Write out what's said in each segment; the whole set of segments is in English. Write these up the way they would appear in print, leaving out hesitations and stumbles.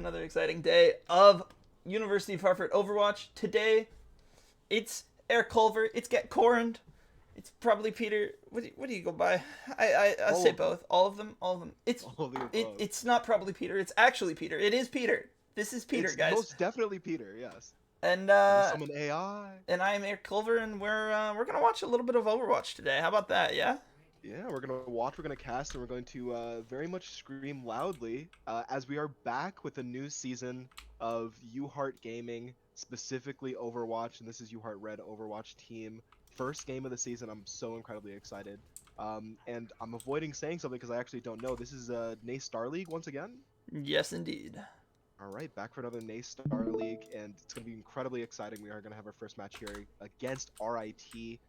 another exciting day of University of Hartford Overwatch. Today, it's Eric Culver, it's Get Corned, it's probably Peter. What do you go by? I All say of them. both. All of them. All of them. All of the above. It's not probably Peter. It's actually Peter. It is Peter. This is Peter, It's guys. most definitely Peter, yes. And I'm gonna uh, summon AI. and I am Eric Culver, and we're gonna watch a little bit of Overwatch today. How about that? Yeah. Yeah, we're gonna watch, we're gonna cast, and we're going to very much scream loudly as we are back with a new season of UHeart Gaming, specifically Overwatch, and this is UHeart Red Overwatch team. First game of the season. I'm so incredibly excited. And I'm avoiding saying something because I actually don't know. This is NACE Star League once again. Yes, indeed. All right, back for another NACE Star League, and it's going to be incredibly exciting. We are going to have our first match here against RIT,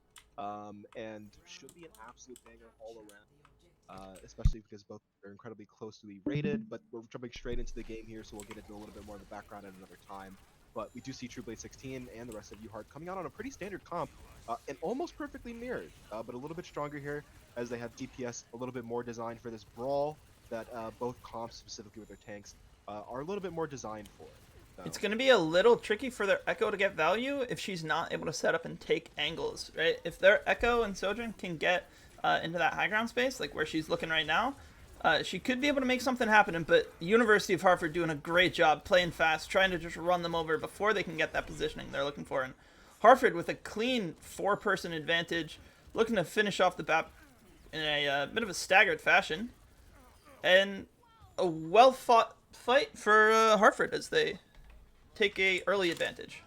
and should be an absolute banger all around, especially because both are incredibly closely rated. But we're jumping straight into the game here, so we'll get into a little bit more of the background at another time. But we do see True Blade 16 and the rest of UHeart coming out on a pretty standard comp, and almost perfectly mirrored, but a little bit stronger here as they have DPS a little bit more designed for this brawl that both comps, specifically with their tanks, are a little bit more designed for. So. It's going to be a little tricky for their Echo to get value if she's not able to set up and take angles, right? If their Echo and Sojourn can get into that high ground space, like where she's looking right now, she could be able to make something happen. But University of Hartford doing a great job playing fast, trying to just run them over before they can get that positioning they're looking for. And Hartford with a clean 4-person advantage, looking to finish off the BAP in a bit of a staggered fashion. And a well-fought fight for Hartford as they take a early advantage.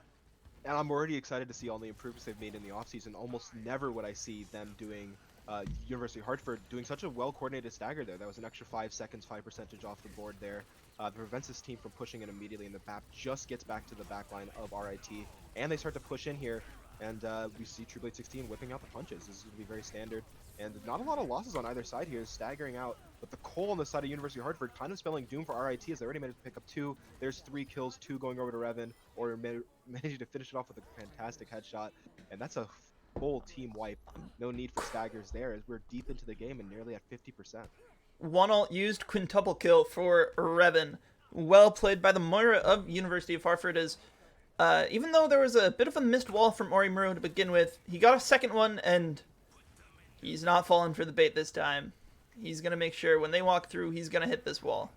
And I'm already excited to see all the improvements they've made in the offseason. Almost never would I see them doing University of Hartford doing such a well-coordinated stagger there. That was an extra 5 seconds, 5% off the board there. That prevents this team from pushing in immediately, and the BAP just gets back to the backline of RIT. And they start to push in here, and we see True Blade 16 whipping out the punches. This is going to be very standard. And not a lot of losses on either side here, staggering out. But the Cole on the side of University of Hartford kind of spelling doom for RIT as they already managed to pick up 2. There's 3 kills, 2 going over to Revan, or managing to finish it off with a fantastic headshot. And that's a full team wipe. No need for staggers there as we're deep into the game and nearly at 50%. One ult used, quintuple kill for Revan. Well played by the Moira of University of Hartford as even though there was a bit of a missed wall from Orimaru to begin with, he got a second one and he's not falling for the bait this time. He's going to make sure when they walk through, he's going to hit this wall.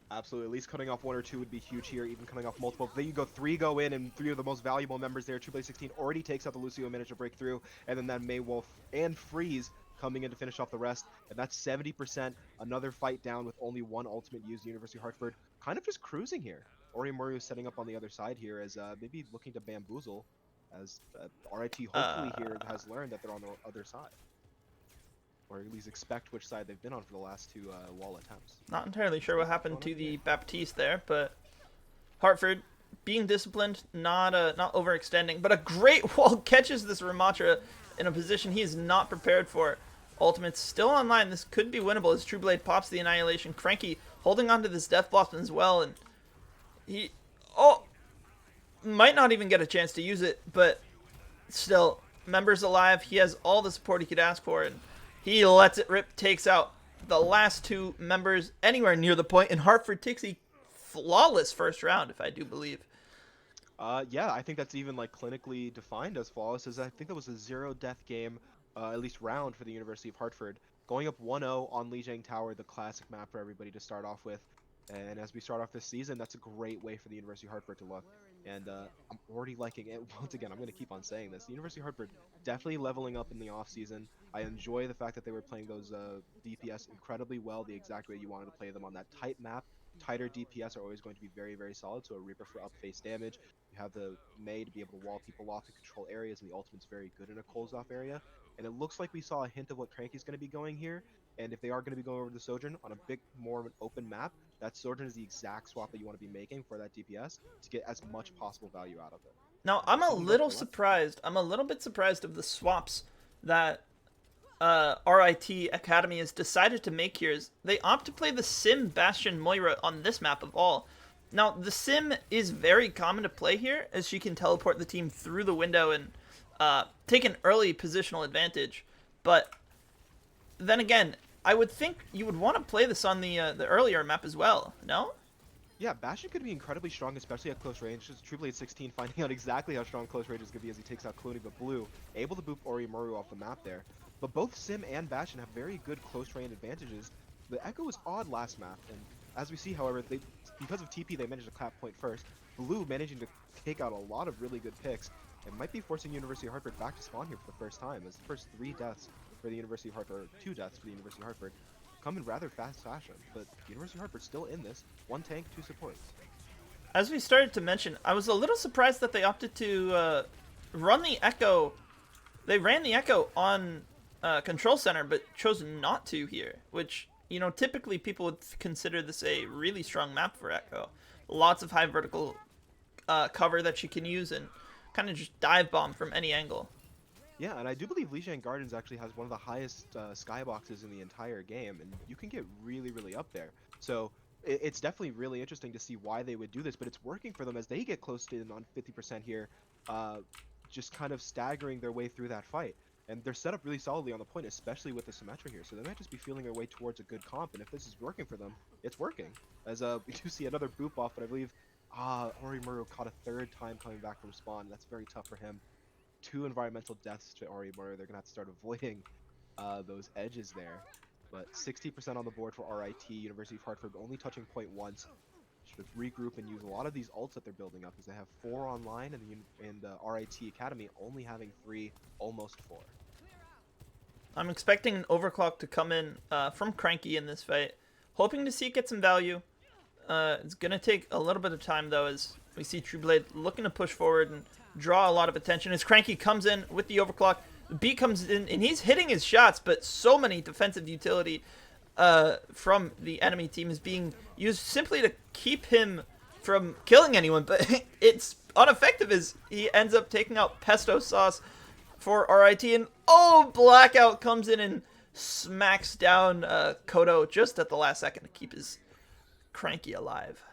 Absolutely. At least cutting off 1 or 2 would be huge here, even cutting off multiple. Then you go 3 go in, and 3 of the most valuable members there. True Blade 16 already takes out the Lucio, managed to break through, and then that Maywolf and Freeze coming in to finish off the rest. And that's 70%. Another fight down with only 1 ultimate used. University of Hartford kind of just cruising here. Orimaru setting up on the other side here as maybe looking to bamboozle, as RIT hopefully here has learned that they're on the other side. Or at least expect which side they've been on for the last 2 wall attempts. Not entirely sure what happened to the Baptiste there, but Hartford being disciplined, not overextending, but a great wall catches this Ramatra in a position he is not prepared for. Ultimate's still online. This could be winnable as True Blade pops the Annihilation. Cranky holding on to this Death Blossom as well, and he might not even get a chance to use it, but still, Member's alive. He has all the support he could ask for, and he lets it rip, takes out the last 2 members anywhere near the point, and Hartford takes a flawless first round, if I do believe. Yeah, I think that's even like clinically defined as flawless, as I think that was a 0-death game, at least round for the University of Hartford. Going up 1-0 on Lijiang Tower, the classic map for everybody to start off with. And as we start off this season, that's a great way for the University of Hartford to look. And I'm already liking it. Once again, I'm going to keep on saying this. The University of Hartford definitely leveling up in the offseason. I enjoy the fact that they were playing those DPS incredibly well, the exact way you wanted to play them on that tight map. Tighter DPS are always going to be very, very solid, so a Reaper for up face damage. You have the May to be able to wall people off and control areas, and the Ultimate's very good in a closed off area. And it looks like we saw a hint of what Cranky's going to be going here. And if they are going to be going over the Sojourn on a bit more of an open map, that Sojourn is the exact swap that you want to be making for that DPS to get as much possible value out of it. Now, I'm a little surprised. I'm a little bit surprised of the swaps that RIT Academy has decided to make here. Is they opt to play the Sim Bastion Moira on this map of all. Now, the Sim is very common to play here, as she can teleport the team through the window and take an early positional advantage. But then again, I would think you would want to play this on the earlier map as well, no? Yeah, Bastion could be incredibly strong, especially at close range. Just True Blade 16 finding out exactly how strong close range is going to be as he takes out Clooney, but Blue able to boop Orimaru off the map there. But both Sim and Bastion have very good close range advantages. The Echo was odd last map, and as we see, however, because of TP, they managed to clap point first. Blue managing to take out a lot of really good picks, and might be forcing University of Hartford back to spawn here for the first time, as the first 3 deaths for the University of Hartford, or 2 deaths for the University of Hartford, come in rather fast fashion. But University of Hartford still in this, 1 tank, 2 supports. As we started to mention, I was a little surprised that they opted to run the Echo. They ran the Echo on Control Center, but chose not to here, which, you know, typically people would consider this a really strong map for Echo. Lots of high vertical cover that she can use and kind of just dive bomb from any angle. Yeah, and I do believe Lijiang Gardens actually has one of the highest skyboxes in the entire game, and you can get really, really up there. So it's definitely really interesting to see why they would do this, but it's working for them as they get close to on 50% here, just kind of staggering their way through that fight. And they're set up really solidly on the point, especially with the Symmetra here. So they might just be feeling their way towards a good comp, and if this is working for them, it's working. As we do see another boop off, but I believe Orimaru caught a 3rd time coming back from spawn. That's very tough for him. 2 environmental deaths to Orimaru. They're gonna have to start avoiding those edges there. But 60% on the board for RIT. University of Hartford only touching point once. Should regroup and use a lot of these ults that they're building up, because they have 4 online, and RIT Academy only having 3, almost 4. I'm expecting an overclock to come in from Cranky in this fight, hoping to see it get some value. It's gonna take a little bit of time though, as we see True Blade looking to push forward and draw a lot of attention. As Cranky comes in with the overclock, the beat comes in and he's hitting his shots, but so many defensive utility from the enemy team is being used simply to keep him from killing anyone. But it's ineffective as he ends up taking out Pesto Sauce for RIT, and Blackout comes in and smacks down Kodo just at the last second to keep his Cranky alive.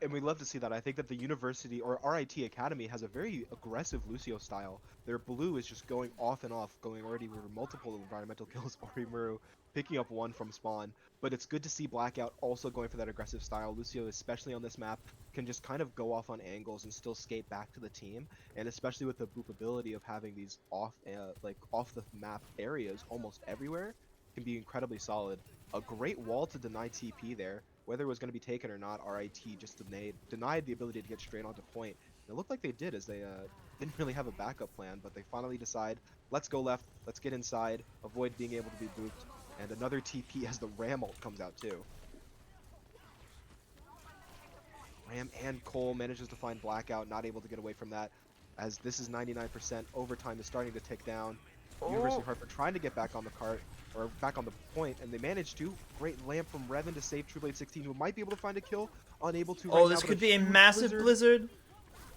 And we love to see that. I think that the University, or RIT Academy, has a very aggressive Lucio style. Their blue is just going off and off, going already with multiple environmental kills. Orimaru picking up 1 from spawn. But it's good to see Blackout also going for that aggressive style. Lucio, especially on this map, can just kind of go off on angles and still skate back to the team. And especially with the boop ability of having these off the map areas almost everywhere, can be incredibly solid. A great wall to deny TP there. Whether it was going to be taken or not, RIT just denied the ability to get straight onto point. It looked like they did, as they didn't really have a backup plan, but they finally decide, let's go left, let's get inside, avoid being able to be booped, and another TP as the Ram ult comes out too. Ram and Cole manages to find Blackout, not able to get away from that, as this is 99%, overtime is starting to tick down. University of Hartford trying to get back on the cart, or back on the point, and they managed to. Great lamp from Revan to save True Blade 16, who might be able to find a kill. Unable to. Oh, this could be a massive blizzard.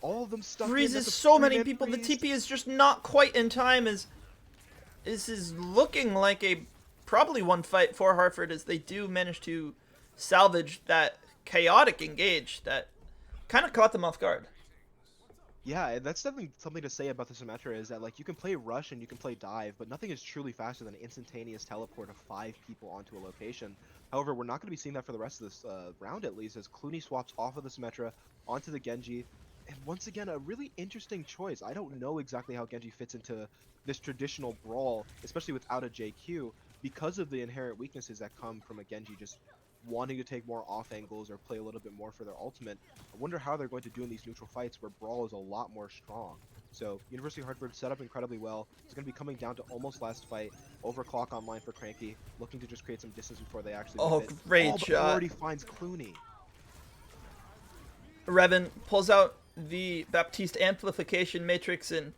All of them stuck. Freezes so many people. The TP is just not quite in time. As this is looking like a probably one fight for Hartford, as they do manage to salvage that chaotic engage that kind of caught them off guard. Yeah, and that's definitely something to say about the Symmetra, is that, like, you can play rush and you can play dive, but nothing is truly faster than an instantaneous teleport of 5 people onto a location. However, we're not going to be seeing that for the rest of this round, at least, as Clooney swaps off of the Symmetra onto the Genji. And once again, a really interesting choice. I don't know exactly how Genji fits into this traditional brawl, especially without a JQ, because of the inherent weaknesses that come from a Genji just wanting to take more off angles or play a little bit more for their ultimate. I wonder how they're going to do in these neutral fights where brawl is a lot more strong. So University of Hartford set up incredibly well. It's going to be coming down to almost last fight. Overclock online for Cranky, looking to just create some distance before they actually whip it. Great shot. Already finds Clooney. Revan pulls out the Baptiste amplification matrix, and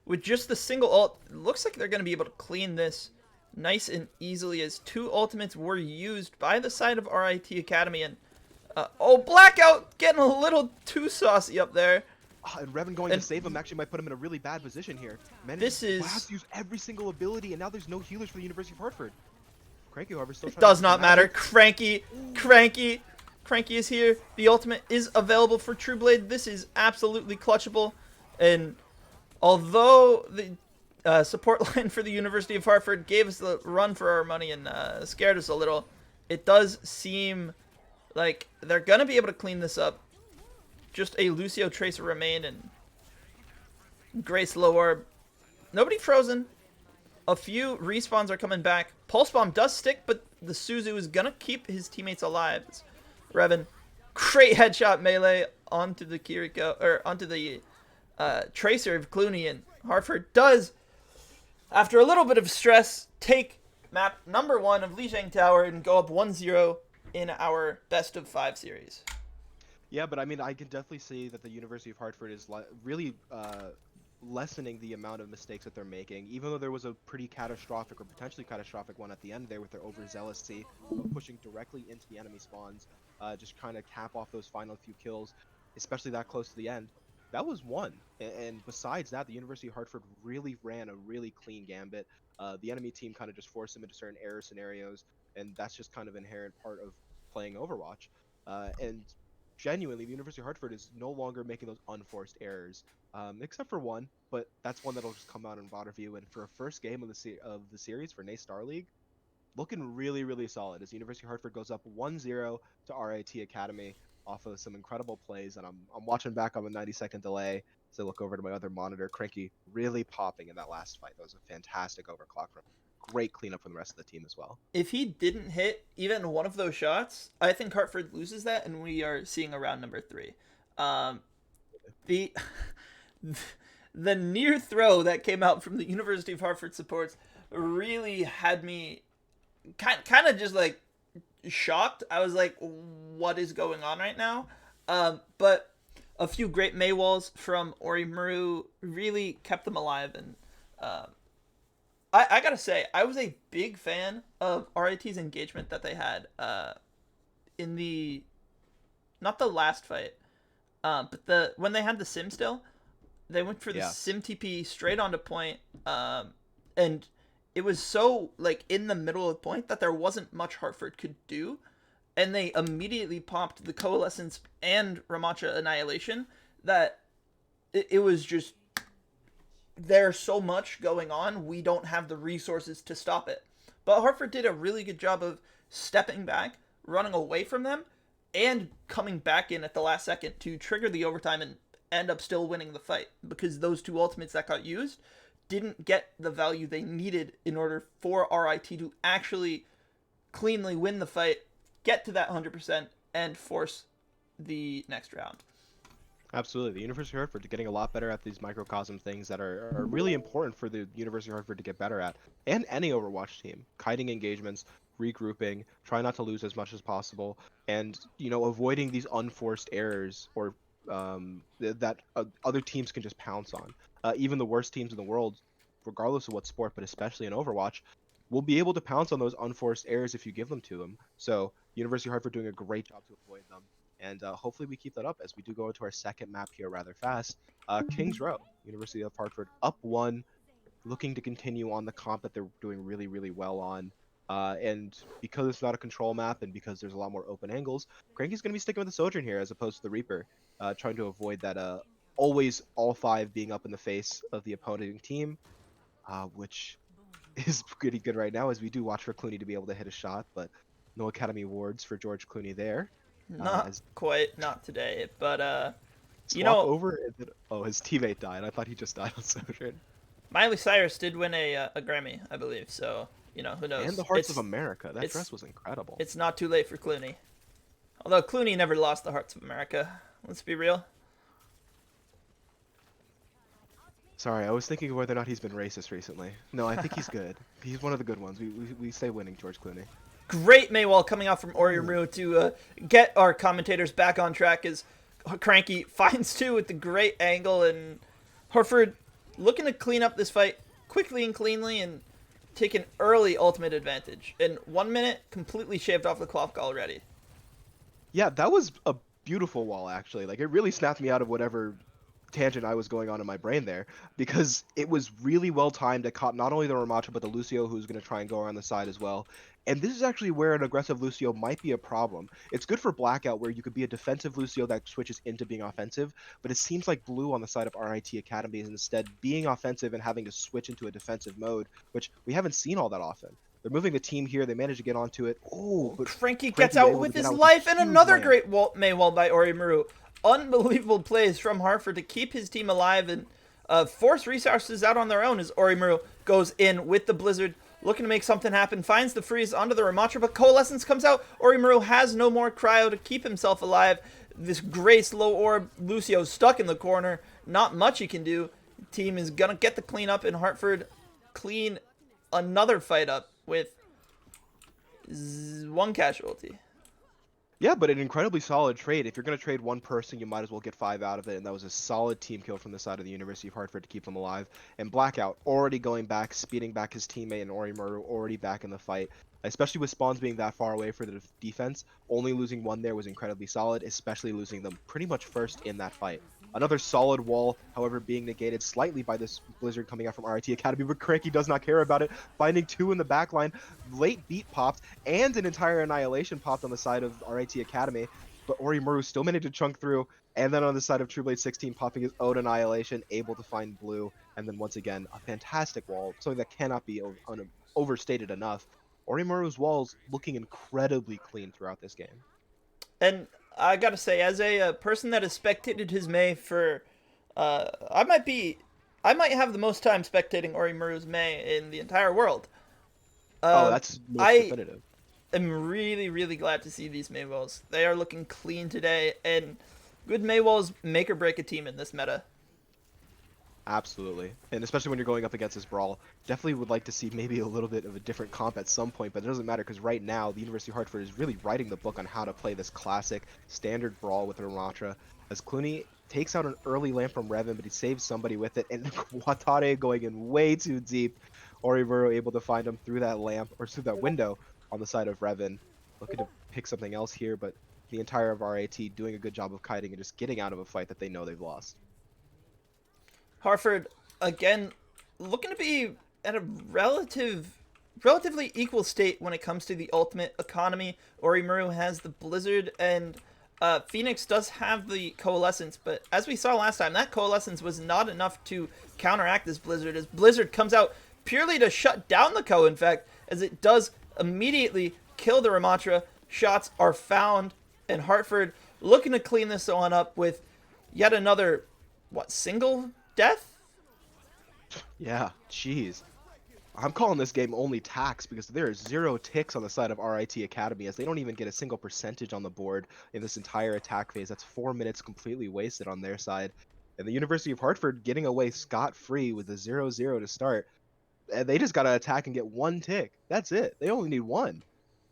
with just the single ult, it looks like they're going to be able to clean this nice and easily, as 2 ultimates were used by the side of RIT Academy. And Blackout getting a little too saucy up there. And Revan going to save him actually might put him in a really bad position here. This is has to use every single ability, and now there's no healers for the University of Hartford. Cranky, however, still it does not matter. Cranky is here. The ultimate is available for True Blade. This is absolutely clutchable. And although the support line for the University of Hartford gave us the run for our money and scared us a little, it does seem Like, they're gonna be able to clean this up. Just a Lucio Tracer remain and Grace low orb. Nobody frozen. A few respawns are coming back. Pulse Bomb does stick, but the Suzu is gonna keep his teammates alive. Revan, great headshot melee onto the Kiriko, or onto the Tracer of Clooney, and Hartford does, after a little bit of stress, take map number 1 of Lijiang Tower and go up 1-0 in our best of 5 series. Yeah, but I mean, I can definitely see that the University of Hartford is really lessening the amount of mistakes that they're making, even though there was a pretty catastrophic or potentially catastrophic one at the end there with their overzealousy of pushing directly into the enemy spawns, just trying to cap off those final few kills, especially that close to the end. That was one. And besides that, the University of Hartford really ran a really clean gambit. The enemy team kind of just forced them into certain error scenarios, and that's just kind of inherent part of playing Overwatch. And genuinely, the University of Hartford is no longer making those unforced errors, except for one, but that's one that'll just come out in VOD review. And for a first game of the series for NACE Star League, looking really, really solid as University of Hartford goes up 1-0 to RIT Academy off of some incredible plays. And I'm watching back on a 90-second delay as I look over to my other monitor. Cranky really popping in that last fight. That was a fantastic overclock from him. Great cleanup from the rest of the team as well. If he didn't hit even one of those shots, I think Hartford loses that, and we are seeing a round number 3. The the near throw that came out from the University of Hartford supports really had me kind of just like shocked. I was like, what is going on right now? But a few great Maywalls from Orimaru really kept them alive, and I gotta say, I was a big fan of RIT's engagement that they had in the, not the last fight, but when they had the sim still, they went for the sim TP straight onto point, and it was so like in the middle of point that there wasn't much Hartford could do, and they immediately popped the Coalescence and Ramacha Annihilation that it was just, there's so much going on, we don't have the resources to stop it. But Hartford did a really good job of stepping back, running away from them, and coming back in at the last second to trigger the overtime and end up still winning the fight, because those two ultimates that got used didn't get the value they needed in order for RIT to actually cleanly win the fight, get to that 100%, and force the next round. Absolutely. The University of Hartford is getting a lot better at these microcosm things that are really important for the University of Hartford to get better at. And any Overwatch team. Kiting engagements, regrouping, try not to lose as much as possible, and, avoiding these unforced errors or that other teams can just pounce on. Even the worst teams in the world, regardless of what sport, but especially in Overwatch, will be able to pounce on those unforced errors if you give them to them. So University of Hartford doing a great job to avoid them. And hopefully we keep that up as we do go into our second map here rather fast. Kings Row, University of Hartford up 1, looking to continue on the comp that they're doing really, really well on. And because it's not a control map and because there's a lot more open angles, Cranky's going to be sticking with the Sojourn here as opposed to the Reaper, trying to avoid that always all 5 being up in the face of the opposing team, which is pretty good right now as we do watch for Clooney to be able to hit a shot, but no Academy Awards for George Clooney there. Not quite, not today, but over. His teammate died. I thought he just died on Sojourn. Miley Cyrus did win a Grammy, I believe. So who knows? And the Hearts of America. That dress was incredible. It's not too late for Clooney. Although Clooney never lost the Hearts of America. Let's be real. Sorry, I was thinking of whether or not he's been racist recently. No, I think he's good. He's one of the good ones. We stay winning, George Clooney. Great Maywall coming out from Orimaru to get our commentators back on track as Cranky finds 2 with the great angle, and Hartford looking to clean up this fight quickly and cleanly and take an early ultimate advantage. In 1 minute, completely shaved off the clock already. Yeah, that was a beautiful wall, actually. Like, it really snapped me out of whatever tangent I was going on in my brain there, because it was really well timed. It caught not only the Ramacha, but the Lucio, who's going to try and go around the side as well. And this is actually where an aggressive Lucio might be a problem. It's good for Blackout, where you could be a defensive Lucio that switches into being offensive, but it seems like Blue on the side of RIT Academy is instead being offensive and having to switch into a defensive mode, which we haven't seen all that often. They're moving the team here. They manage to get onto it. Oh, but Cranky gets Cranky out able to with get his out with life, a and huge another lamp. great Maywall by Orimaru. Unbelievable plays from Hartford to keep his team alive and force resources out on their own as Orimaru goes in with the Blizzard, looking to make something happen, finds the freeze onto the Ramatra, but Coalescence comes out. Orimaru has no more cryo to keep himself alive. This Grace low orb, Lucio's stuck in the corner. Not much he can do. Team is gonna get the clean up, and Hartford clean another fight up with one casualty. Yeah, but an incredibly solid trade. If you're going to trade one person, you might as well get 5 out of it, and that was a solid team kill from the side of the University of Hartford to keep them alive. And Blackout already going back, speeding back his teammate, and Orimaru already back in the fight. Especially with spawns being that far away for the defense, only losing one there was incredibly solid, especially losing them pretty much first in that fight. Another solid wall, however, being negated slightly by this Blizzard coming out from RIT Academy, but Cranky does not care about it, finding 2 in the backline. Late beat popped, and an entire annihilation popped on the side of RIT Academy, but Orimaru still managed to chunk through, and then on the side of True Blade 16 popping his own annihilation, able to find blue, and then once again, a fantastic wall, something that cannot be overstated enough. Orimaru's walls looking incredibly clean throughout this game. And I gotta say, as a person that has spectated his May for, I might have the most time spectating Orimaru's May in the entire world. Oh, that's most definitive. I'm really, really glad to see these Maywalls. They are looking clean today, and good Maywalls make or break a team in this meta. Absolutely. And especially when you're going up against this brawl, definitely would like to see maybe a little bit of a different comp at some point, but it doesn't matter because right now the University of Hartford is really writing the book on how to play this classic standard brawl with Ramatra. As Clooney takes out an early lamp from Revan, but he saves somebody with it, and Watare going in way too deep. Orimaru able to find him through that lamp, or through that window on the side of Revan. Looking to pick something else here, but the entire of RAT doing a good job of kiting and just getting out of a fight that they know they've lost. Hartford, again, looking to be at a relatively equal state when it comes to the ultimate economy. Orimaru has the Blizzard, and Phoenix does have the Coalescence, but as we saw last time, that Coalescence was not enough to counteract this Blizzard, as Blizzard comes out purely to shut down the Co, in fact, as it does immediately kill the Ramatra. Shots are found, and Hartford looking to clean this one up with yet another, single death? Yeah, jeez. I'm calling this game only tax because there are 0 ticks on the side of RIT Academy, as they don't even get a single percentage on the board in this entire attack phase. That's 4 minutes completely wasted on their side. And the University of Hartford getting away scot-free with a 0-0 to start. And they just got to attack and get 1 tick. That's it. They only need 1.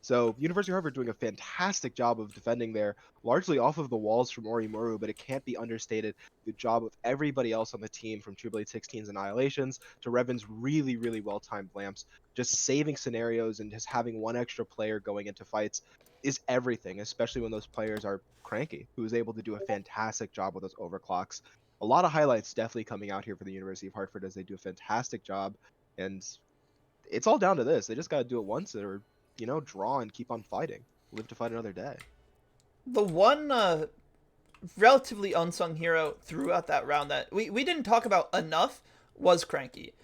So University of Hartford doing a fantastic job of defending there, largely off of the walls from Orimaru, but it can't be understated the job of everybody else on the team, from True Blade 16's Annihilations to Revan's really, really well-timed lamps. Just saving scenarios and just having 1 extra player going into fights is everything, especially when those players are Cranky, who is able to do a fantastic job with those overclocks. A lot of highlights definitely coming out here for the University of Hartford, as they do a fantastic job, and it's all down to this. They just got to do it once, or draw and keep on fighting. Live to fight another day. The one relatively unsung hero throughout that round that we didn't talk about enough was Cranky.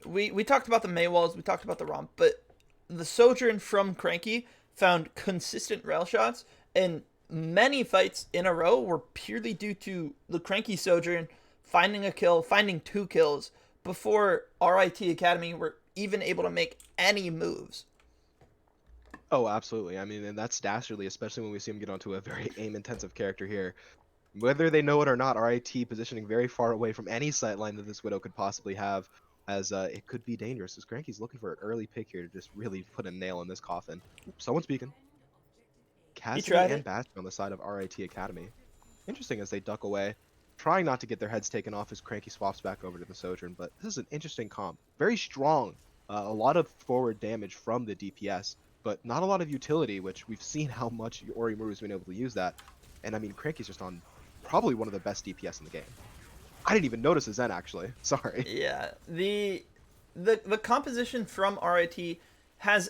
We talked about the Maywalls, we talked about the Romp, but the Sojourn from Cranky found consistent rail shots, and many fights in a row were purely due to the Cranky Sojourn finding a kill, finding 2 kills, before RIT Academy were even able to make any moves. Oh, absolutely. I mean, and that's dastardly, especially when we see him get onto a very aim-intensive character here. Whether they know it or not, RIT positioning very far away from any sightline that this Widow could possibly have, as it could be dangerous, as Cranky's looking for an early pick here to just really put a nail in this coffin. Someone's speaking. Cassidy and Bastion on the side of RIT Academy. Interesting as they duck away, trying not to get their heads taken off as Cranky swaps back over to the Sojourn, but this is an interesting comp. Very strong. A lot of forward damage from the DPS, but not a lot of utility, which we've seen how much Orimaru's been able to use that. And I mean, Cranky's just on probably one of the best DPS in the game. I didn't even notice his Zen, actually. Sorry. Yeah, the composition from RIT has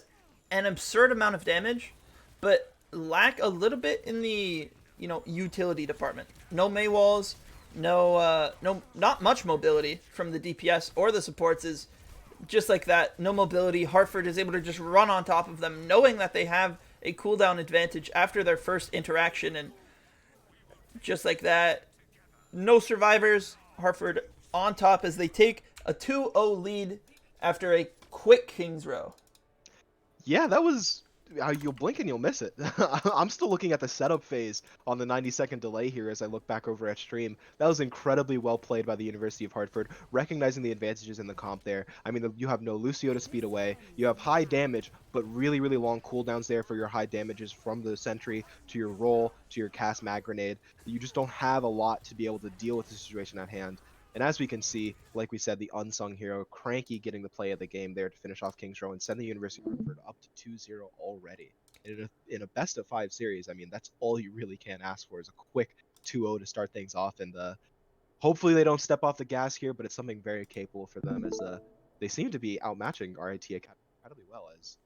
an absurd amount of damage, but lack a little bit in the utility department. No Maywalls, not much mobility from the DPS or the supports. Is just like that, no mobility. Hartford is able to just run on top of them, knowing that they have a cooldown advantage after their first interaction, and just like that, no survivors. Hartford on top as they take a 2-0 lead after a quick King's Row. Yeah, that was. You'll blink and you'll miss it. I'm still looking at the setup phase on the 90-second delay here as I look back over at stream. That was incredibly well played by the University of Hartford, recognizing the advantages in the comp there. I mean, you have no Lucio to speed away. You have high damage, but really, really long cooldowns there for your high damages from the sentry to your roll to your cast mag grenade. You just don't have a lot to be able to deal with the situation at hand. And as we can see, like we said, the unsung hero, Cranky, getting the play of the game there to finish off King's Row and send the University of Hartford up to 2-0 already. In a best of 5 series, I mean, that's all you really can ask for is a quick 2-0 to start things off. And hopefully they don't step off the gas here, but it's something very capable for them as they seem to be outmatching RIT incredibly well as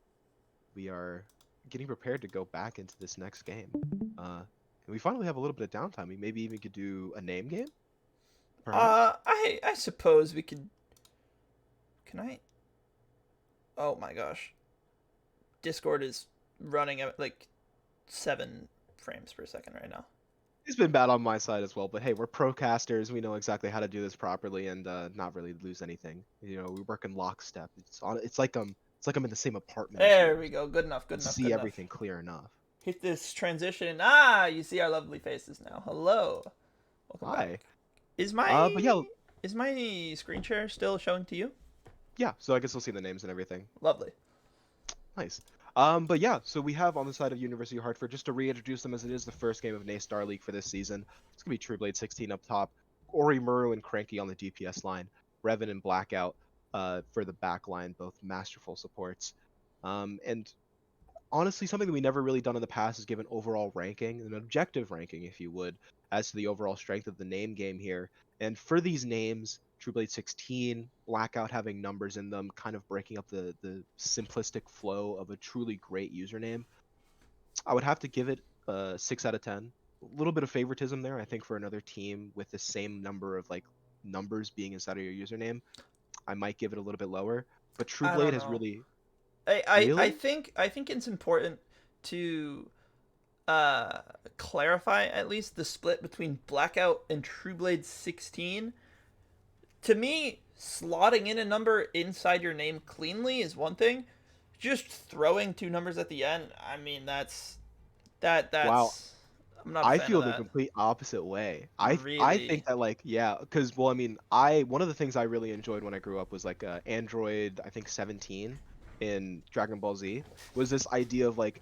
we are getting prepared to go back into this next game. And we finally have a little bit of downtime. We maybe even could do a name game. Perhaps? I suppose we could. Can I? Oh my gosh. Discord is running at like 7 frames per second right now. It's been bad on my side as well, but hey, we're procasters. We know exactly how to do this properly and not really lose anything. You know, we work in lockstep. It's like I'm in the same apartment. There we go. Good enough. Good enough. See good everything enough. clear enough. Hit this transition. You see our lovely faces now. Hello. Welcome Hi. back. But yeah. Is my screen share still showing to you? Yeah, so I guess we'll see the names and everything. Lovely. Nice. But yeah, so we have on the side of University of Hartford, just to reintroduce them as it is the first game of NACE Star League for this season. It's going to be Trueblade 16 up top, Ori Muru and Cranky on the DPS line, Revan and Blackout for the back line, both masterful supports. And honestly, something that we never really done in the past is give an overall ranking, an objective ranking, if you would, as to the overall strength of the name game here. And for these names, Trueblade 16, Blackout having numbers in them, kind of breaking up the simplistic flow of a truly great username, I would have to give it a 6 out of 10. A little bit of favoritism there, I think, for another team with the same number of like numbers being inside of your username. I might give it a little bit lower, but Trueblade has really. I think it's important to clarify at least the split between Blackout and Trueblade 16. To me, slotting in a number inside your name cleanly is one thing. Just throwing 2 numbers at the end, I mean, that's Wow. I'm not. I feel the complete opposite way. I think that because I mean, one of the things I really enjoyed when I grew up was like Android, I think 17 in Dragon Ball Z was this idea of like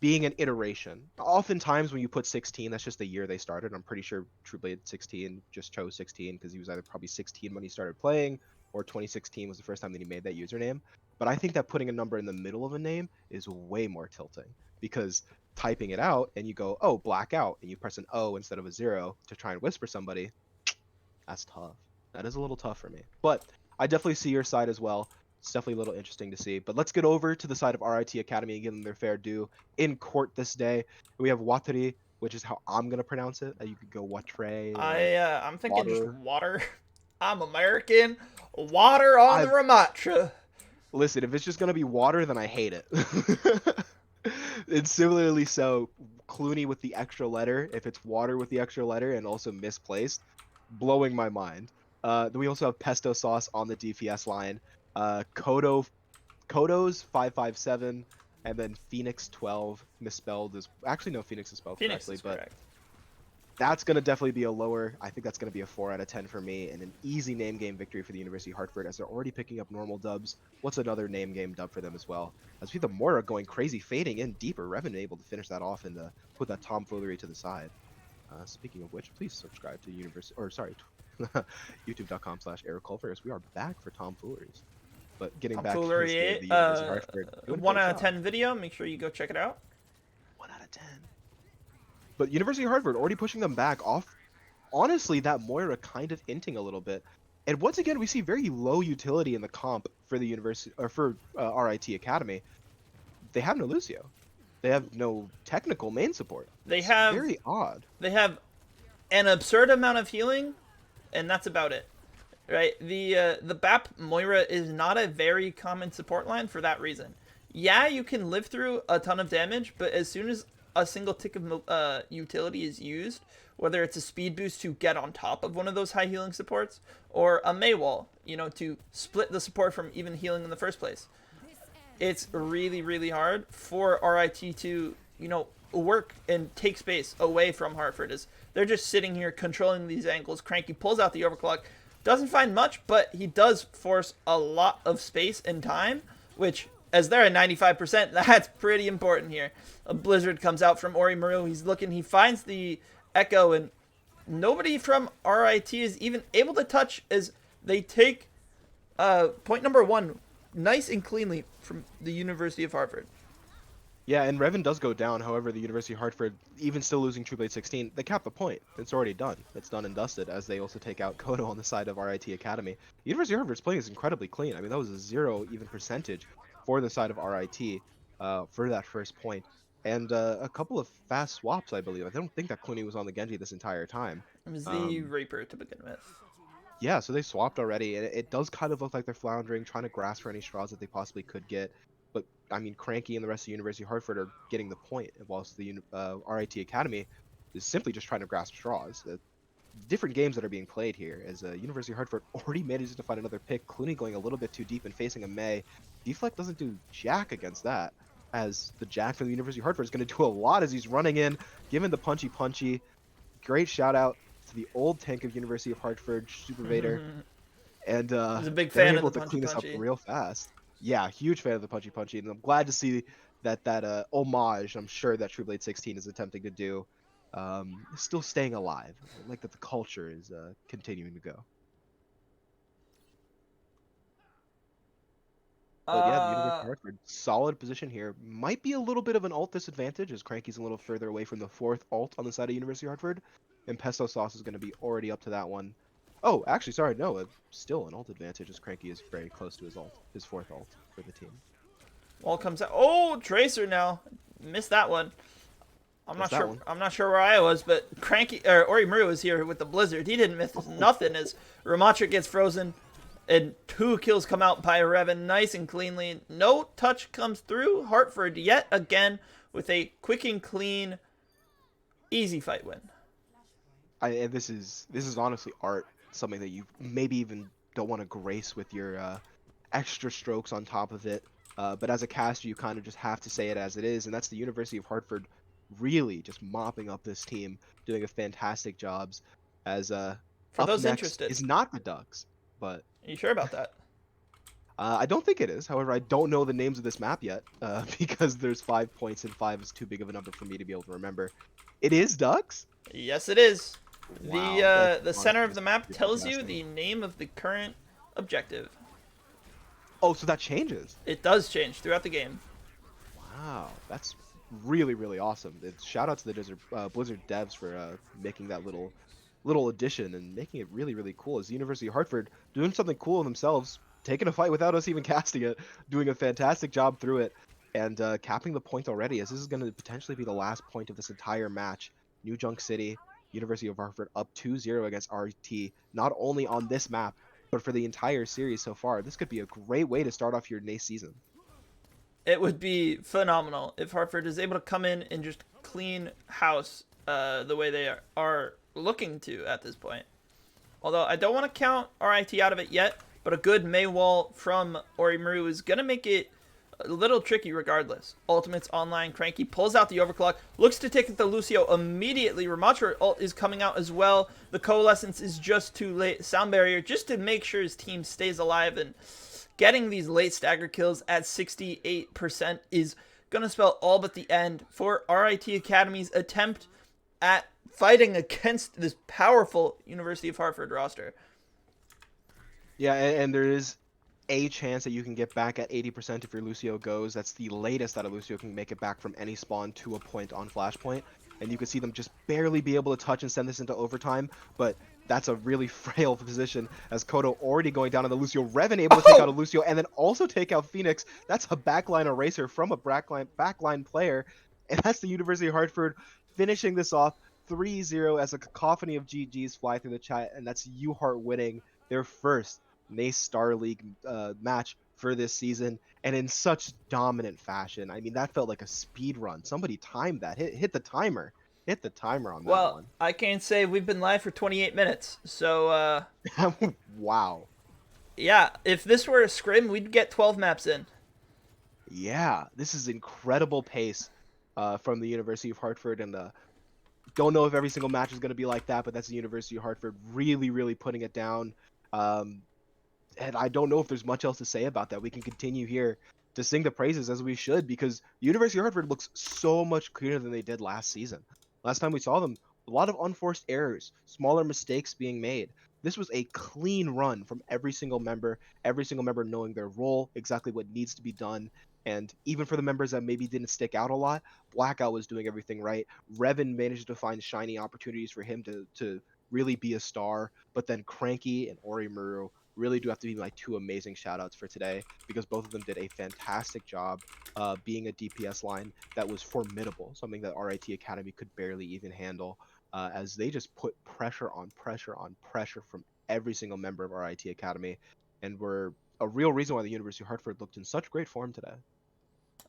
being an iteration. Oftentimes when you put 16, that's just the year they started. I'm pretty sure Trueblade 16 just chose 16 because he was either probably 16 when he started playing or 2016 was the first time that he made that username. But I think that putting a number in the middle of a name is way more tilting because typing it out and you go, oh, Blackout, and you press an O instead of a 0 to try and whisper somebody, that's tough. That is a little tough for me. But I definitely see your side as well. It's definitely a little interesting to see. But let's get over to the side of RIT Academy and give them their fair due. In court this day, we have Watari, which is how I'm going to pronounce it. You could go Watre. I'm thinking just water. I'm American. Water on the Ramatra. Listen, if it's just going to be water, then I hate it. It's similarly so Clooney with the extra letter. If it's water with the extra letter and also misplaced, blowing my mind. Then we also have pesto sauce on the DPS line. Kodo's 557, and then Phoenix 12 misspelled is actually no, Phoenix is spelled correctly, but correct. That's gonna definitely be a lower. I think that's gonna be a 4 out of 10 for me, and an easy name game victory for the University of Hartford as they're already picking up normal dubs. What's another name game dub for them as well? As we have the Moira going crazy, fading in deeper. Revan able to finish that off and put that tomfoolery to the side. Speaking of which, please subscribe to YouTube.com/AirCulver as we are back for tomfooleries. But getting back to this game, the University of Hartford, 1 out of 10 video. Make sure you go check it out. 1 out of 10. But University of Hartford already pushing them back off. Honestly, that Moira kind of hinting a little bit. And once again, we see very low utility in the comp for the university or for RIT Academy. They have no Lucio. They have no technical main support. It's very odd. They have an absurd amount of healing, and that's about it. right? The BAP Moira is not a very common support line for that reason. Yeah, you can live through a ton of damage, but as soon as a single tick of utility is used, whether it's a speed boost to get on top of one of those high healing supports, or a Mei wall, to split the support from even healing in the first place, it's really, really hard for RIT to, work and take space away from Hartford. As they're just sitting here controlling these angles. Cranky pulls out the overclock, doesn't find much, but he does force a lot of space and time, which, as they're at 95%, that's pretty important here. A Blizzard comes out from Orimaru. He's looking, he finds the Echo, and nobody from RIT is even able to touch as they take point number 1 nice and cleanly from the University of Hartford. Yeah, and Revan does go down. However, the University of Hartford, even still losing True Blade 16, they cap the point. It's already done. It's done and dusted, as they also take out Kodo on the side of RIT Academy. The University of Hartford's playing is incredibly clean. I mean, that was a 0 even percentage for the side of RIT for that first point. And a couple of fast swaps, I believe. I don't think that Clooney was on the Genji this entire time. It was the Reaper to begin with. Yeah, so they swapped already, and it does kind of look like they're floundering, trying to grasp for any straws that they possibly could get. But, I mean, Cranky and the rest of the University of Hartford are getting the point, whilst the RIT Academy is simply just trying to grasp straws. Different games that are being played here, as University of Hartford already manages to find another pick. Clooney going a little bit too deep and facing a Mei. Deflect doesn't do jack against that, as the Jack from the University of Hartford is going to do a lot as he's running in, giving the punchy. Great shout out to the old tank of University of Hartford, Super Vader. And He's a big they're fan able of the to clean this up punchy. real fast. Yeah, huge fan of the punchy, and I'm glad to see that homage I'm sure that True Blade 16 is attempting to do, is still staying alive. I like that the culture is continuing to go. But yeah, the University of Hartford, solid position here. Might be a little bit of an ult disadvantage, as Cranky's a little further away from the 4th ult on the side of University of Hartford, and Pesto Sauce is going to be already up to that one. Oh, actually, sorry, no, still an ult advantage, as Cranky is very close to his ult, his 4th ult for the team. Wall comes out. Oh, Tracer now. Missed that one. I'm not sure. I'm not sure where I was, but Cranky or Orimaru was here with the Blizzard. He didn't miss nothing as Ramatra gets frozen, and 2 kills come out by Revan, nice and cleanly. No touch comes through. Hartford yet again with a quick and clean, easy fight win. And this is honestly art, something that you maybe even don't want to grace with your extra strokes on top of it. But as a caster, you kind of just have to say it as it is, and that's the University of Hartford really just mopping up this team, doing a fantastic jobs. As For up those next interested, is not the Ducks, but are you sure about that? I don't think it is. However, I don't know the names of this map yet, because there's 5 points and 5 is too big of a number for me to be able to remember. It is Ducks? Yes, it is. Wow, The center of the map tells you the name of the current objective. Oh, so that changes. It does change throughout the game. Wow, that's really awesome. Shout out to the Blizzard devs for making that little addition and making it really cool. As the University of Hartford doing something cool themselves, taking a fight without us even casting it, doing a fantastic job through it, and capping the point already, as this is going to potentially be the last point of this entire match. New Junk City, University of Hartford up 2-0 against RT, not only on this map, but for the entire series so far. This could be a great way to start off your NACE season. It would be phenomenal if Hartford is able to come in and just clean house the way they are looking to at this point. Although I don't want to count RIT out of it yet, but a good Mei wall from Orimaru is going to make it a little tricky regardless. Ultimate's online. Cranky pulls out the overclock, looks to take the Lucio immediately. Ramatra ult is coming out as well. The Coalescence is just too late. Sound Barrier just to make sure his team stays alive, and getting these late stagger kills at 68% is going to spell all but the end for RIT Academy's attempt at fighting against this powerful University of Hartford roster. Yeah, and there is a chance that you can get back at 80% if your Lucio goes. That's the latest that a Lucio can make it back from any spawn to a point on Flashpoint. And you can see them just barely be able to touch and send this into overtime, but that's a really frail position, as Kodo already going down on the Lucio. Revan able to take out a Lucio and then also take out Phoenix. That's a backline eraser from a backline player, and that's the University of Hartford finishing this off 3-0 as a cacophony of GGs fly through the chat, and that's UHart winning their first NACE Star League match for this season, and in such dominant fashion. I mean, that felt like a speed run. Somebody timed that. Hit the timer. Hit the timer on that Well, one. I can't say we've been live for 28 minutes. So, Wow. yeah, if this were a scrim, we'd get 12 maps in. Yeah, this is incredible pace from the University of Hartford, and don't know if every single match is going to be like that, but that's the University of Hartford really, really putting it down. Um, and I don't know if there's much else to say about that. We can continue here to sing the praises as we should, because the University of Hartford looks so much cleaner than they did last season. Last time we saw them, a lot of unforced errors, smaller mistakes being made. This was a clean run from every single member knowing their role, exactly what needs to be done. And even for the members that maybe didn't stick out a lot, Blackout was doing everything right. Revan managed to find shiny opportunities for him to really be a star. But then Cranky and Orimuru really do have to be my two amazing shoutouts for today, because both of them did a fantastic job being a DPS line that was formidable, something that RIT Academy could barely even handle, as they just put pressure on pressure on pressure from every single member of RIT Academy, and were a real reason why the University of Hartford looked in such great form today.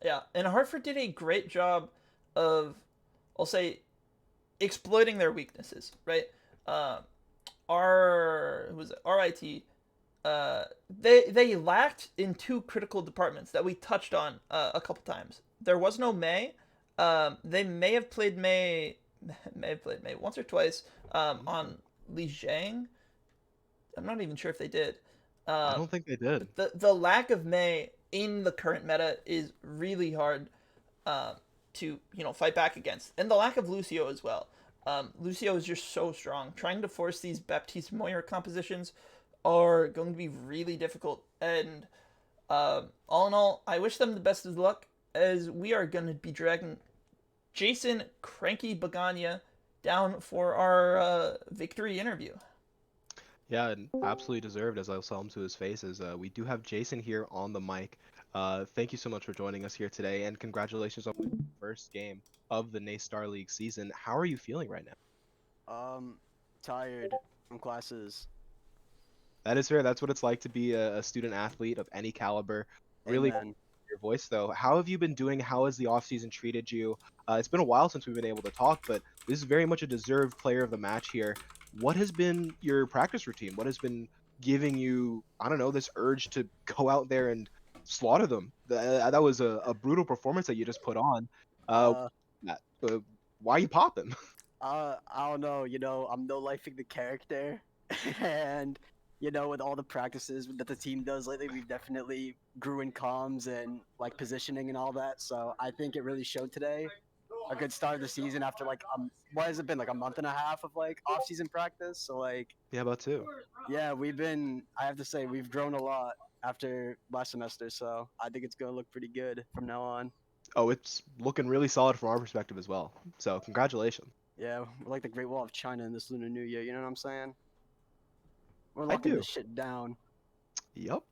Yeah, and Hartford did a great job of, I'll say, exploiting their weaknesses, right? Uh, who was it? RIT. They lacked in two critical departments that we touched on a couple times. There was no May. They may have played May, once or twice on Li Zhang. I'm not even sure if they did. I Uh, don't think they did. the lack of May in the current meta is really hard uh, to fight back against, and the lack of Lucio as well. Lucio is just so strong. Trying to force these Baptiste Moyer compositions are going to be really difficult. And all in all, I wish them the best of luck, as we are going to be dragging Jason Cranky Bagania down for our victory interview. Yeah, and absolutely deserved, as I saw him to his face. Is we do have Jason here on the mic. Thank you so much for joining us here today, and congratulations on the first game of the NACE Star League season. How are you feeling right now? Tired from classes. That is fair. That's what it's like to be a student athlete of any caliber. Really, Amen. your voice though. How have you been doing? How has the off season treated you? It's been a while since we've been able to talk, but this is very much a deserved player of the match here. What has been your practice routine? What has been giving you, I don't know, this urge to go out there and slaughter them? That was a brutal performance that you just put on. Uh, Uh, that- uh, why you popping? I don't know. I'm no lifing the character, and with all the practices that the team does lately, we've definitely grew in comms and like positioning and all that. So I think it really showed today. A good start of the season after like what has it been, like a month and a half of like off season practice. So like Yeah, about two. yeah, I have to say we've grown a lot after last semester. So I think it's gonna look pretty good from now on. Oh, it's looking really solid from our perspective as well. So congratulations. Yeah, we're like the Great Wall of China in this Lunar New Year. You know what I'm saying? We're I locking do. this shit down. Yep.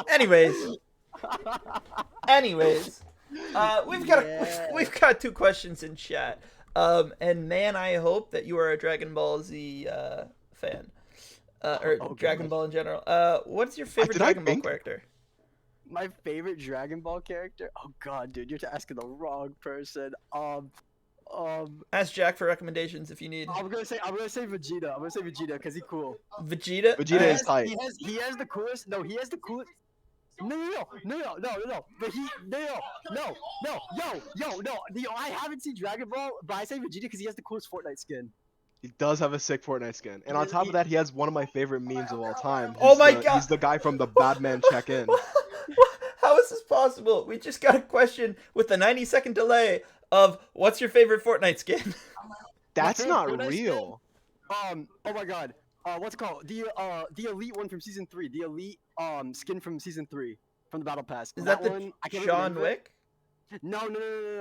Anyways, anyways, we've got Yeah. we've got two questions in chat. And man, I hope that you are a Dragon Ball Z fan, or Oh Dragon god. Ball in general. What's your favorite Did I Dragon Ball think? character? My favorite Dragon Ball character? Oh god, dude, you're asking the wrong person. Ask Jack for recommendations if you need. I'm gonna say Vegeta. I'm gonna say Vegeta because he's cool. Vegeta. Vegeta is tight. He has the coolest. No, he has the coolest. No. But no. I haven't seen Dragon Ball, but I say Vegeta because he has the coolest Fortnite skin. He does have a sick Fortnite skin. And on top of that, he has one of my favorite memes of all time. Oh my God. He's the guy from the Batman check-in. How is this possible? We just got a question with a 90-second delay of what's your favorite Fortnite skin? That's My not favorite Fortnite real. Oh my god. What's it called? The elite one from season 3. The elite skin from season 3 from the battle pass. Is that the one? I can't remember John the name of it. Wick?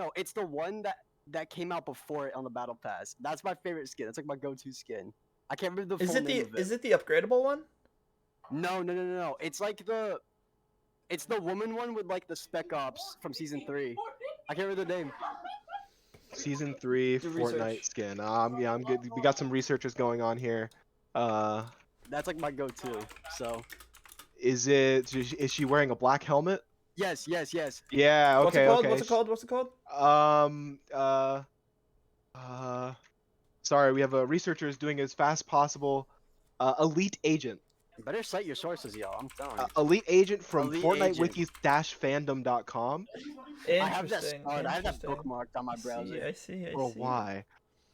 No. It's the one that came out before it on the battle pass. That's my favorite skin. That's like my go-to skin. I can't remember the Is full it name of it. is it the upgradable one? No. It's like it's the woman one with like the spec ops from season 3. I can't remember the name. Season 3 Do Fortnite research. skin. Yeah, I'm good. We got some researchers going on here. That's like my go-to. So Is she wearing a black helmet? yes. Yeah. What's it Okay. called? Okay. What's it called? What's it called? Um. Sorry, we have a researcher is doing as fast as possible. Elite agent. Better cite your sources, y'all. I'm telling you. Elite agent from Elite Fortnite agent. Wikis-fandom.com. I have that Interesting. starred. I have that Interesting. bookmarked on my browser. I see. Bro, why?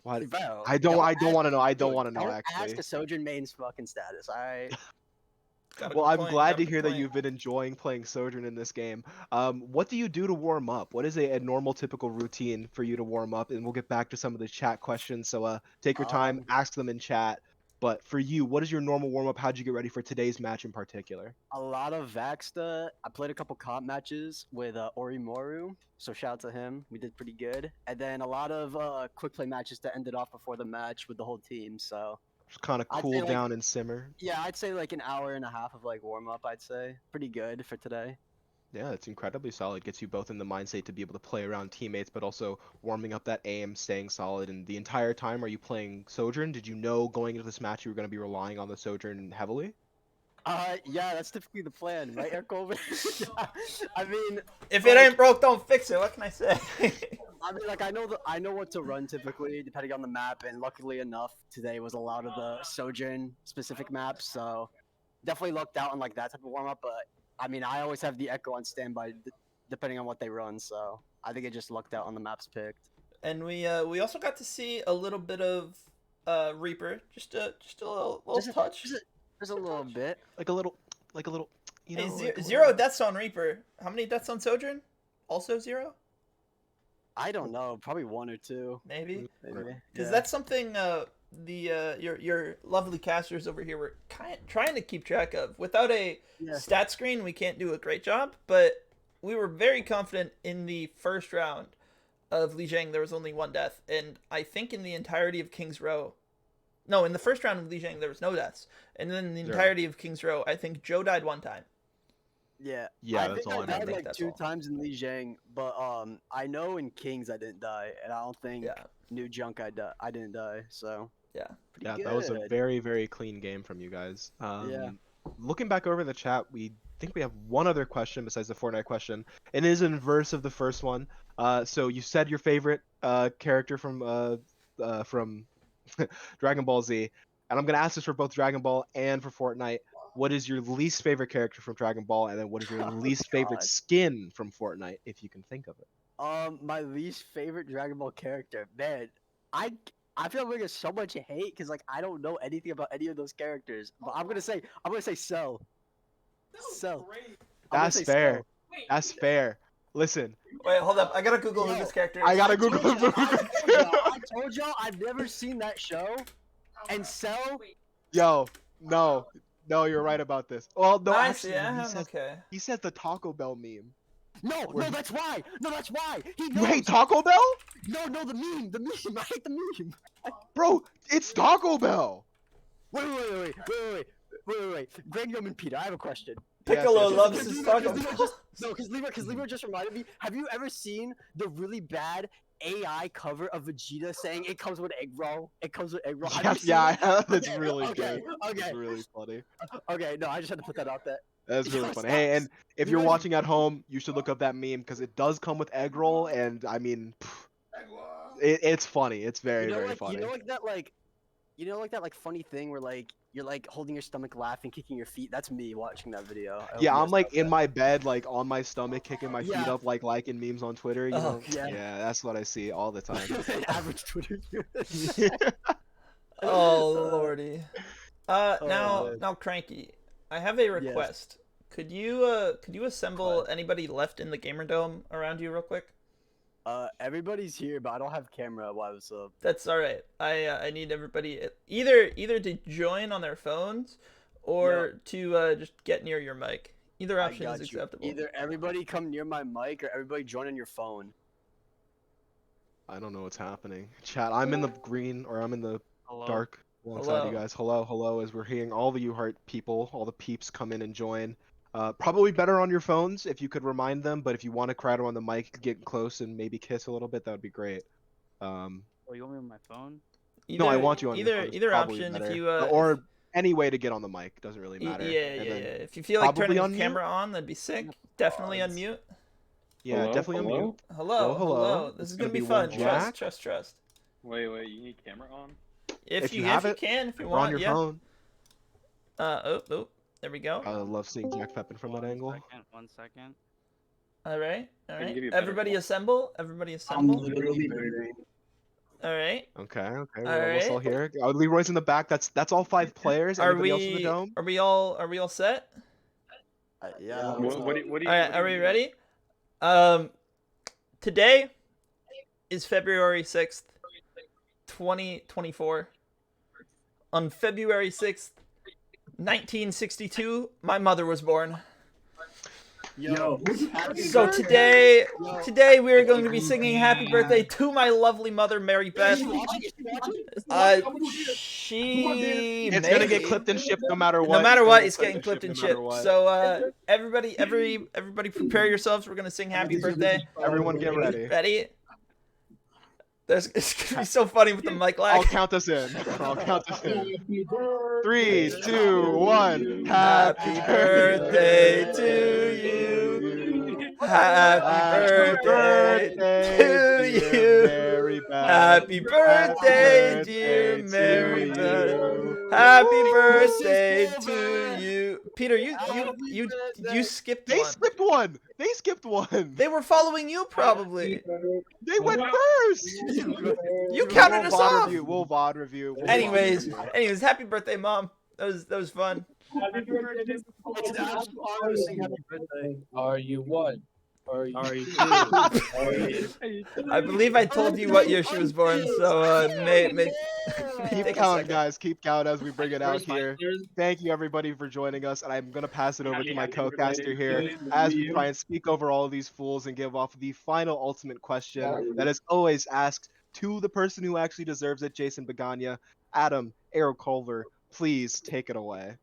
Why? Bro, I don't ask- want to know. I don't dude, want to know don't actually. ask a Sojourn main's fucking status. Alright. Got a Well, good I'm point, glad got a to good hear that point. you've been enjoying playing Sojourn in this game. What do you do to warm up? What is a normal, typical routine for you to warm up? And we'll get back to some of the chat questions. So take your time, ask them in chat. But for you, what is your normal warm up? How'd you get ready for today's match in particular? A lot of Vaxta. I played a couple comp matches with Orimoru, so shout out to him. We did pretty good. And then a lot of quick play matches that ended off before the match with the whole team. So Just kind of I'd cool say, like, down and simmer. yeah, I'd say like an hour and a half of like warm up. I'd say pretty good for today. Yeah, it's incredibly solid. Gets you both in the mind state to be able to play around teammates, but also warming up that aim, staying solid. And the entire time, are you playing Sojourn? Did you know going into this match you were going to be relying on the Sojourn heavily? Yeah, that's typically the plan, right, Eric Colvin? Yeah. I mean, If it ain't broke, don't fix it. What can I say? like I know what to run typically depending on the map, and luckily enough, today was a lot of the Sojourn specific maps, so definitely lucked out on like that type of warm up. But I mean, I always have the Echo on standby depending on what they run, so I think it just lucked out on the maps picked. And we also got to see a little bit of Reaper, just a little touch. Just a little bit. Like a little, you know. Hey, like a zero little- deaths on Reaper. How many deaths on Sojourn? Also 0? I don't know, probably 1 or 2. Maybe. Maybe. Because Yeah. that's something your lovely casters over here were trying to keep track of. Without a stat screen, we can't do a great job. But we were very confident in the first round of Lijiang there was only 1 death, and I think in the entirety of King's Row. No, in the first round of Lijiang there was no deaths, and then in the entirety of King's Row, I think Joe died 1 time. Yeah, Yeah, I that's think all I I know. died like That's 2 all. times in Lijiang, but I know in Kings I didn't die, and I don't think New Junk I didn't die. So Yeah. Yeah, pretty that was a good. very, very clean game from you guys. Yeah. Looking back over the chat, we think we have one other question besides the Fortnite question. It is in verse of the first one. So you said your favorite character from Dragon Ball Z, and I'm gonna ask this for both Dragon Ball and for Fortnite. What is your least favorite character from Dragon Ball, and then what is your Oh, least favorite God. skin from Fortnite, if you can think of it? My least favorite Dragon Ball character, man. I feel like there's so much hate because like I don't know anything about any of those characters. But I'm gonna say Cell. Cell. I'm gonna That's say fair. Cell. That's fair. Listen, Wait, hold up. I gotta Google who Yo, this character is. I gotta told Google y'all- it. I told y'all I've never seen that show, and Cell. Yo, no, you're right about this. Well, no, Nice, actually, yeah, okay. he said the Taco Bell meme. No, Where he- that's why. No, that's why. He You knows. hate Taco Bell? No, the meme. I hate the meme. Bro, it's Taco Bell. Wait. Greg Yeoman Peter, I have a question. Piccolo yes. loves his Taco Lever Bell. because Lever just reminded me. Have you ever seen the really bad AI cover of Vegeta saying it comes with egg roll? It comes with egg roll. Have you Yes, seen yeah, I it? have. That's Okay, really okay, good. okay. That's really funny. Okay, no, I just had to put that out there. That's really Yo, funny. stop. Hey, and if You you're guys- watching at home, you should look up that meme because it does come with egg roll, and I mean, it's funny. It's very, very funny. You know like that like funny thing where like you're like holding your stomach laughing, kicking your feet. That's me watching that video. I hope Yeah, you I'm guys like know in that. my bed, like on my stomach, kicking my feet Yeah. up, like liking memes on Twitter. You Oh, know? yeah. Yeah, that's what I see all the time. Average Twitter. Oh lordy. Now man. Cranky, I have a request. Could you assemble anybody left in the Gamer Dome around you real quick? Everybody's here, but I don't have camera. Why was up? That's all right. I need everybody either to join on their phones or to just get near your mic. Either option is acceptable. Either everybody come near my mic or everybody join on your phone. I don't know what's happening. Chat, I'm in the green or I'm in the dark alongside Hello. you guys. Hello, as we're hearing all the UHeart people, all the peeps come in and join. Probably better on your phones if you could remind them, but if you want to crowd on the mic, get close and maybe kiss a little bit, that would be great. Oh, you want me on my phone? No, I want you on your phone. It's Either probably option better. if you or any way to get on the mic. Doesn't really Yeah, matter. yeah, And yeah. then If you feel like probably turning the unmute? camera on, that'd be sick. Definitely unmute. Yeah, Hello? definitely Hello? unmute. Hello, Hello. This It's is gonna gonna be be one fun. Trust, Jack. trust, trust. Wait, you need camera on? If you have if you it, can, if you or want, on your yeah. phone. There we go. I love seeing Jack Pepin from that angle. One second. All right, all I can right. give you a better Everybody angle. assemble. Everybody I'm assemble. literally burning. All right. Okay, All we're almost all right. here. Leroy's in the back. That's all 5 players. Are Anybody else in the we dome? are we all set? Yeah. What do you All right, are we ready? Today is February 6th, 2024. On February 6th, 1962, my mother was born. Yo. So today we are going to be singing happy birthday to my lovely mother, Mary Beth. She It's gonna get may- clipped and shipped no matter what. No matter what, it's gonna getting get clipped and no matter shipped. what. So everybody prepare yourselves. We're gonna sing happy birthday. Everyone get ready. Ready? It's gonna be so funny with the mic lag. I'll count us in. 3, 2, 1. Happy birthday to you. Happy birthday to you. Mary Beth. Happy birthday, Happy dear birthday Mary to Beth. you. Happy birthday to you. Peter, you skipped They one. skipped one. They skipped one. They were following you probably. They went first. You counted us off. We'll VOD review. Anyways, happy birthday, Mom. That was fun. It's an absolute honor to sing happy birthday. Are you one? Are you two? I believe I told you what year she was born, so may Keep take a counting, second. guys. Keep counting as we bring it out here. Thank you, everybody, for joining us. And I'm going to pass it over to my co-caster here as we try and speak over all of these fools and give off the final ultimate question that is always asked to the person who actually deserves it, Jason Begania. Adam, Arrow Culver, please take it away.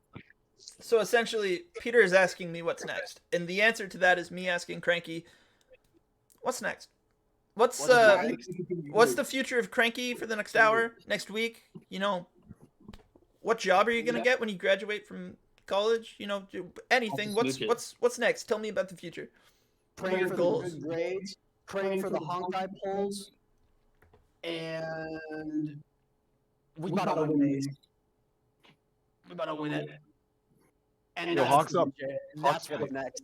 So essentially, Peter is asking me what's next, and the answer to that is me asking Cranky, "What's next? What's the future of Cranky for the next hour, next week? You know, what job are you gonna get when you graduate from college? You know, anything. What's next? Tell me about the future. Praying for goals? the good grades, praying for the Honkai polls, and we gotta win these. We gotta win it. And Yo, that's Hawks the up. future. Hawks That's what's next.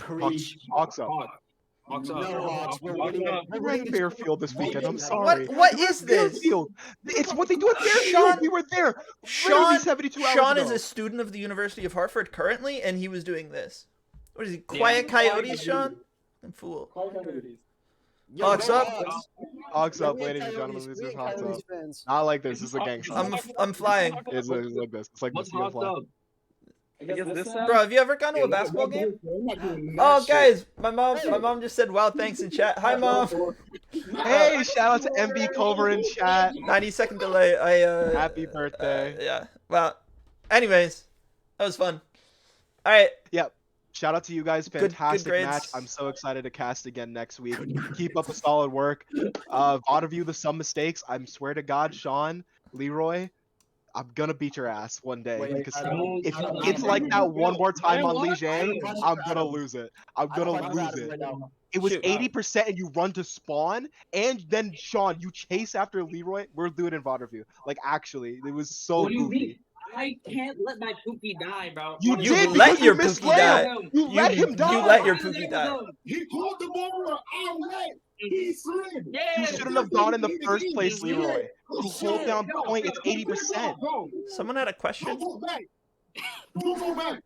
Hawks, Preach. Hawks up. Hawks up. No, Hawks, we're winning it. We're playing Fairfield this weekend. I'm What- sorry. What is this? Fairfield. It's what they do at Fairfield. Sean- We were there literally Sean 72 hours Sean ago. is a student of the University of Hartford currently, and he was doing this. What is he? Quiet Coyotes, Sean? I'm fool. Yo, Hawks go up. Hawks. Hawks up, We ain't ladies and gentlemen. Coyotes- This we is ain't Hawks up. Coyotes fans. Not like this. This is a gangster. I'm flying. It's like this. It's like What's this. You Hawks fly. up? I guess this Bro, have you ever gone to a basketball game? Oh, guys, my mom just said, "Wow, thanks" in chat. Hi, Mom. Hey, shout out to MB Culver in chat. 90-second delay. Happy birthday. Yeah. Well, anyways, that was fun. All right. Yep. Shout out to you guys. Good Fantastic grades. match. I'm so excited to cast again next week. Keep up the solid work. VOD review the some mistakes. I swear to God, Sean, Leroy, I'm gonna beat your ass one day. Wait, Because I don't- if it's like that one more time on Li Jiang, I'm gonna lose it. I'm gonna lose it. Right now. It was Shoot. 80% and you run to spawn, and then Sean, you chase after Leroy. We'll do it in VOD review. Like actually, it was so What do you goofy. mean? I can't let my Pookie die, bro. You You did let because your you Pookie misled die. him. You let him die. You let your Pookie die. He caught the ball outlet. He slid. Yeah. You shouldn't have gone in the first place, Leroy. You hold down point, it's 80%. Someone had a question. Don't go back. Don't go back.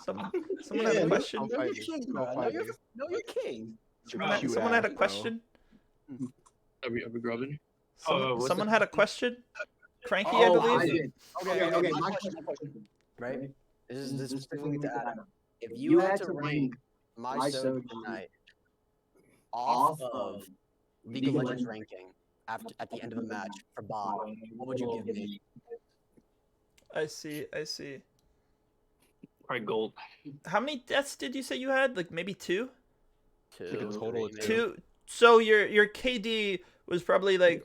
Someone had a question. I'll No, fight you're you. king, I'll bro. fight No, you. you're king. Someone had a question. Are we grubbing? Someone had a question. Cranky, I Oh, believe. did. Okay. My question. Right? This is specifically to Adam. If you had to rank my soda tonight off of League of Legends ranking at the end of the match for bot, what would you give me? I see. Probably gold. How many deaths did you say you had? Like maybe two? think a total of Two. So your KD was probably like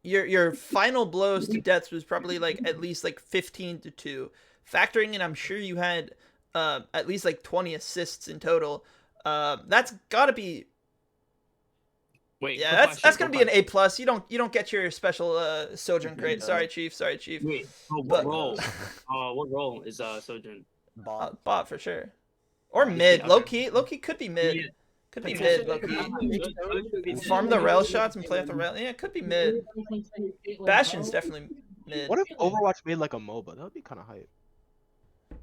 your final blows to deaths was probably like at least like 15-2. Factoring in, I'm sure you had at least like 20 assists in total. That's got to be. Wait, Yeah, quick that's question, gonna quick be an A+. You don't get your special Sojourn crate. Sorry, Chief. Sorry, Chief. question. Wait, what But role? What role is Sojourn? Bot. bot for sure. Or Yeah, mid. okay. Low key could be mid. Yeah. Could be Potentially. mid, low key. Good. Farm the rail shots and play with the rail. Yeah, it could be mid. Bastion's definitely mid. What if Overwatch made like a MOBA? That would be kind of hype.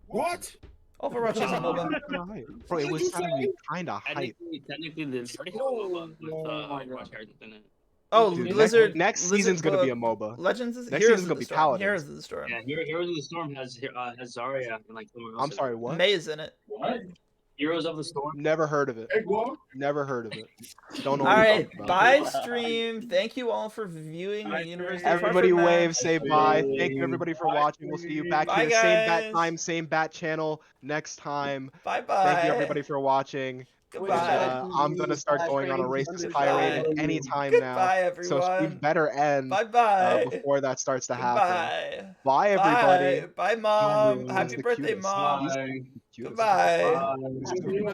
What? Overwatch is a MOBA. Kinda hype. Bro, it was sounding kind of hype. Technically, there's already have a MOBA with Overwatch characters in it. Oh, Dude, Blizzard. next Blizzard season's gonna put be a up MOBA. Legends is Next Heroes season's of gonna the be Storm. Paladins. Heroes of the Storm. Yeah, Heroes of the Storm has Zarya and like someone else. I'm sorry, what? May is in it. What? Heroes of the Storm. Never heard of it. Hey, what? Never heard of it. Don't know. All what you're right, talking about. bye stream. Thank you all for viewing the University of Everybody Hartford wave, match. say bye. Thank you everybody for watching. We'll see you back Bye, here, same bat guys. time, same bat channel next time. Bye bye. Thank you everybody for watching. Goodbye. I'm gonna start going on a racist tirade Goodbye. anytime Goodbye, now. So everyone. stream better end Bye bye. before that starts to happen. Goodbye. Bye everybody. Bye. Bye, mom. He's Happy the birthday, cutest. mom. He's the cutest. Goodbye. Bye.